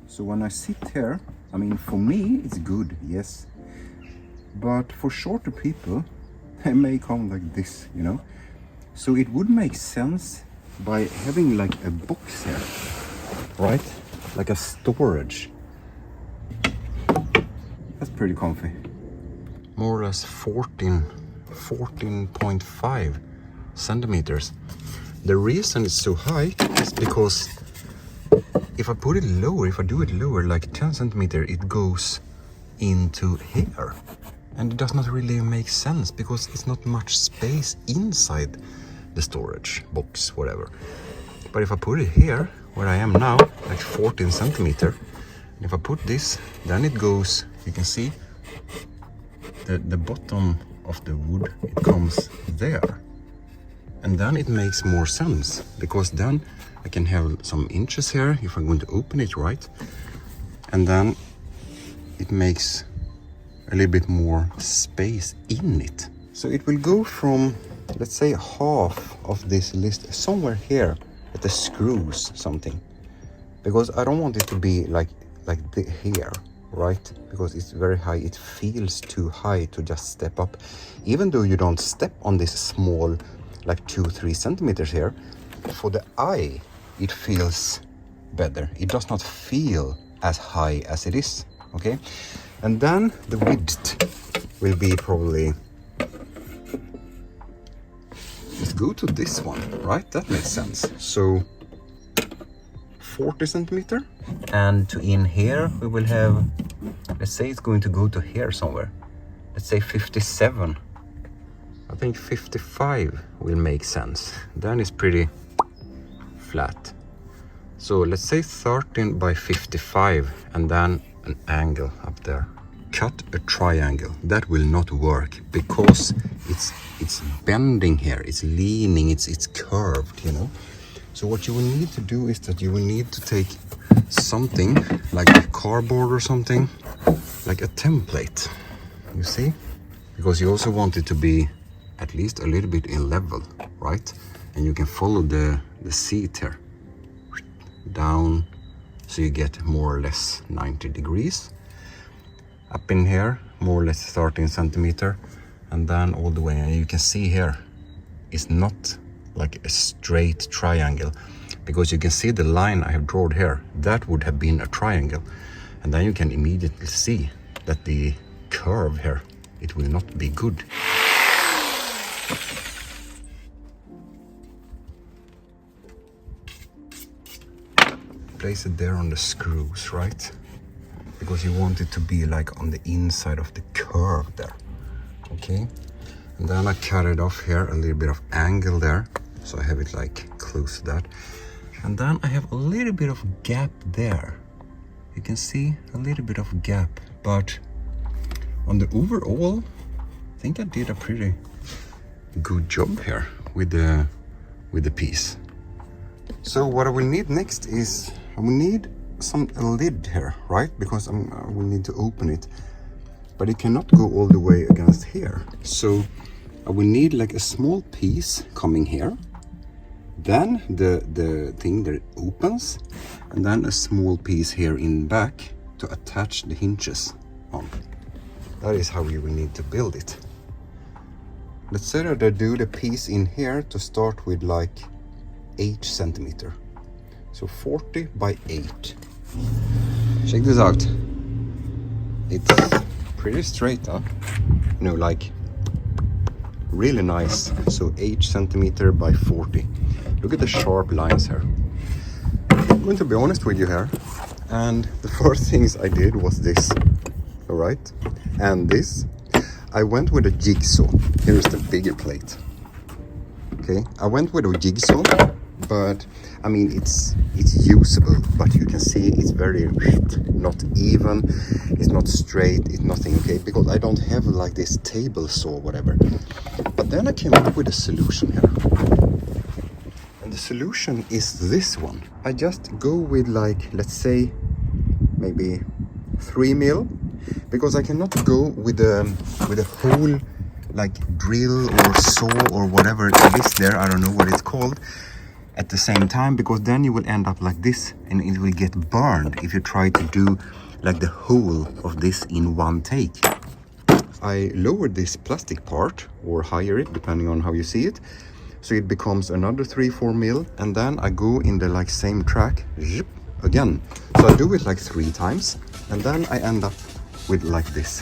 So when I sit here, I mean, for me it's good, yes, but for shorter people they may come like this, you know. So it would make sense by having like a box here, right? Like a storage. That's pretty comfy. More or less 14.5 centimeters. The reason it's so high is because if I put it lower, if I do it lower, like 10 centimeter, it goes into here. And it does not really make sense because it's not much space inside the storage box, whatever. But if I put it here, where I am now, like 14 centimeter, and if I put this, then it goes, you can see, the bottom of the wood, it comes there. And then it makes more sense, because then I can have some inches here, if I'm going to open it right. And then it makes a little bit more space in it. So it will go from, let's say, half of this list somewhere here at the screws, something. Because I don't want it to be like here, right? Because it's very high, it feels too high to just step up. Even though you don't step on this small, like 2-3 centimeters here, for the eye, it feels better. It does not feel as high as it is, okay? And then the width will be probably, let's go to this one, right? That makes sense. So 40 centimeter. And to in here, we will have, let's say it's going to go to here somewhere. Let's say 57. I think 55 will make sense. Then it's pretty flat. So let's say 13 by 55 and then an angle up there. Cut a triangle. That will not work because it's bending here, it's leaning, it's curved, you know. So what you will need to do is that you will need to take something like a cardboard or something, like a template, you see? Because you also want it to be at least a little bit in level, right? And you can follow the seat here down, so you get more or less 90 degrees. Up in here, more or less 13 centimeter, and then all the way. And you can see here, it's not like a straight triangle, because you can see the line I have drawn here, that would have been a triangle. And then you can immediately see that the curve here, it will not be good. Place it there on the screws, right? Because you want it to be like on the inside of the curve there, okay? And then I cut it off here, a little bit of angle there, so I have it like close to that. And then I have a little bit of gap there. You can see a little bit of gap, but on the overall, I think I did a pretty good job here with the piece. So what I will need next is, I will need a lid here, right? Because I will need to open it, but it cannot go all the way against here. So I will need like a small piece coming here, then the thing that opens, and then a small piece here in back to attach the hinges on. That is how you will need to build it. Let's say that I do the piece in here to start with like 8 centimeter. So 40 by 8. Check this out. It's pretty straight, huh? No, like really nice. So 8 centimeter by 40. Look at the sharp lines here. I'm going to be honest with you here. And the first things I did was this. Alright? And this. I went with a jigsaw. Here's the bigger plate. Okay? I went with a jigsaw. But I mean, it's usable, but you can see it's very not even, it's not straight, it's nothing, okay? Because I don't have like this table saw, whatever. But then I came up with a solution here, and the solution is this one. I just go with like, let's say maybe 3 mil, because I cannot go with a whole like drill or saw or whatever it is there, I don't know what it's called. at the same time, because then you will end up like this and it will get burned if you try to do like the whole of this in one take. I lowered this plastic part or higher it depending on how you see it, so it becomes another 3-4 mil, and then I go in the like same track again. So I do it like 3 times and then I end up with like this.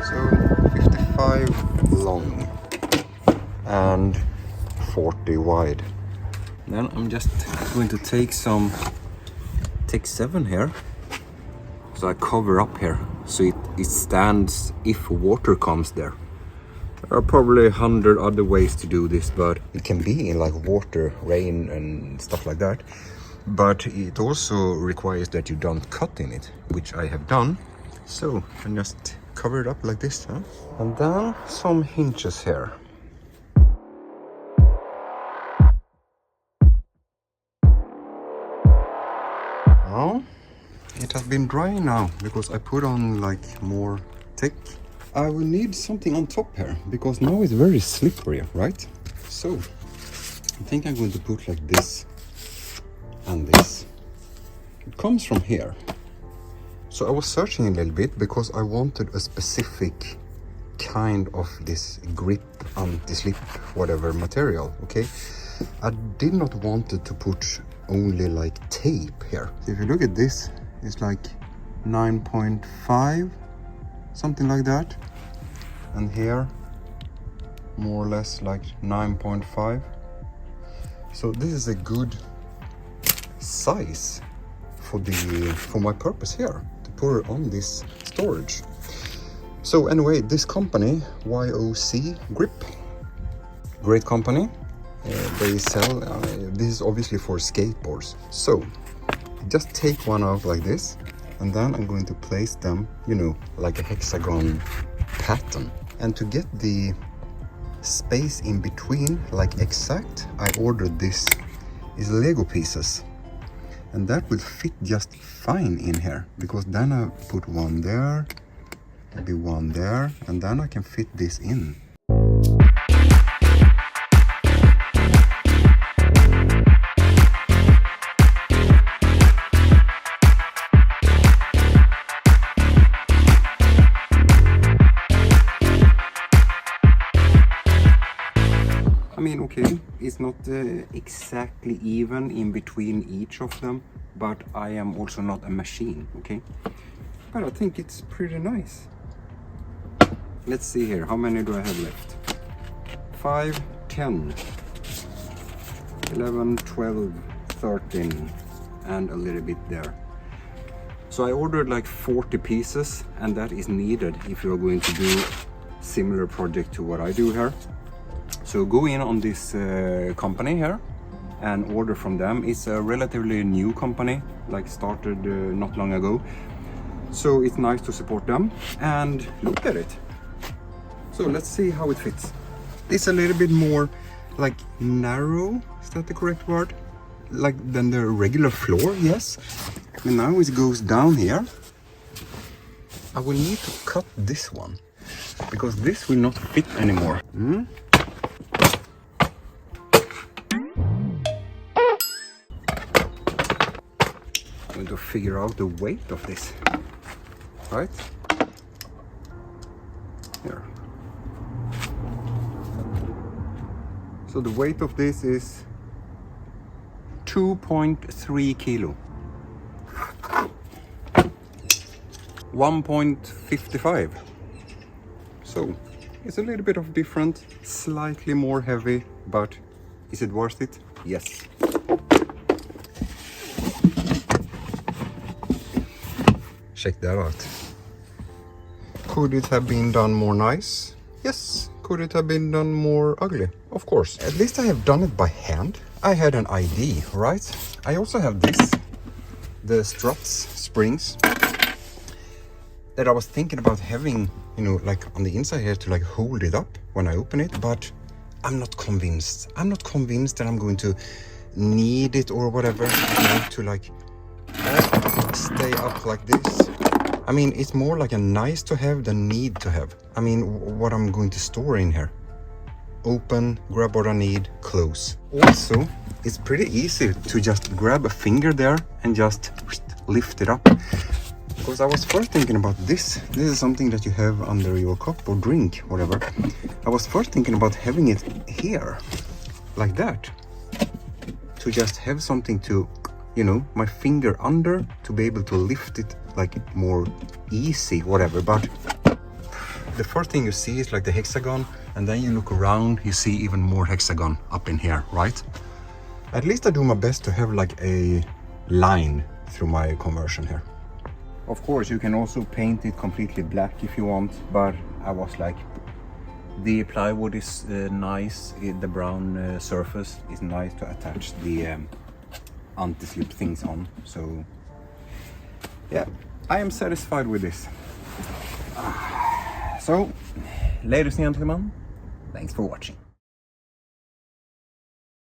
So 55 long and 40 wide. Then I'm just going to take 7 here. So I cover up here so it stands if water comes there. There are probably 100 other ways to do this, but it can be in like water, rain and stuff like that. But it also requires that you don't cut in it, which I have done. So I just cover it up like this, huh? And then some hinges here. Now it has been drying now because I put on like more tape. I will need something on top here because now it's very slippery, right? So I think I'm going to put like this and this. It comes from here. So I was searching a little bit because I wanted a specific kind of this grip, anti-slip, whatever material, okay? I did not want it to put only like tape here. So if you look at this, it's like 9.5, something like that. And here, more or less like 9.5. So this is a good size for my purpose here, to put it on this storage. So anyway, this company, YOC Grip, great company. They sell, this is obviously for skateboards. So just take one out like this, and then I'm going to place them, you know, like a hexagon pattern. And to get the space in between, like exact, I ordered this is Lego pieces. And that will fit just fine in here, because then I put one there, maybe one there, and then I can fit this in. I mean, okay, it's not exactly even in between each of them, but I am also not a machine, okay? But I think it's pretty nice. Let's see here, how many do I have left? 5, 10, 11, 12, 13, and a little bit there. So I ordered like 40 pieces, and that is needed if you're going to do similar project to what I do here. So go in on this company here and order from them. It's a relatively new company, like started not long ago. So it's nice to support them and look at it. So let's see how it fits. It's a little bit more like narrow, is that the correct word? Like than the regular floor, yes. And now it goes down here. I will need to cut this one because this will not fit anymore. I'm going to figure out the weight of this, right? Here. So the weight of this is 2.3 kilo. 1.55. So it's a little bit of different, slightly more heavy, but is it worth it? Yes. Check that out. Could it have been done more nice? Yes. Could it have been done more ugly? Of course. At least I have done it by hand. I had an idea, right? I also have this, the struts, springs, that I was thinking about having, you know, like on the inside here to like hold it up when I open it, but I'm not convinced. I'm not convinced that I'm going to need it or whatever, you know, to like stay up like this. I mean, it's more like a nice to have than need to have. I mean, what I'm going to store in here. Open, grab what I need, close. Also, it's pretty easy to just grab a finger there and just lift it up. Because I was first thinking about this. This is something that you have under your cup or drink, whatever. I was first thinking about having it here, like that. To just have something to, you know, my finger under to be able to lift it like more easy, whatever. But the first thing you see is like the hexagon, and then you look around, you see even more hexagon up in here, right? At least I do my best to have like a line through my conversion here. Of course, you can also paint it completely black if you want, but I was like, the plywood is nice, the brown surface is nice to attach the anti-slip things on. So yeah, I am satisfied with this. So, ladies and gentlemen, thanks for watching.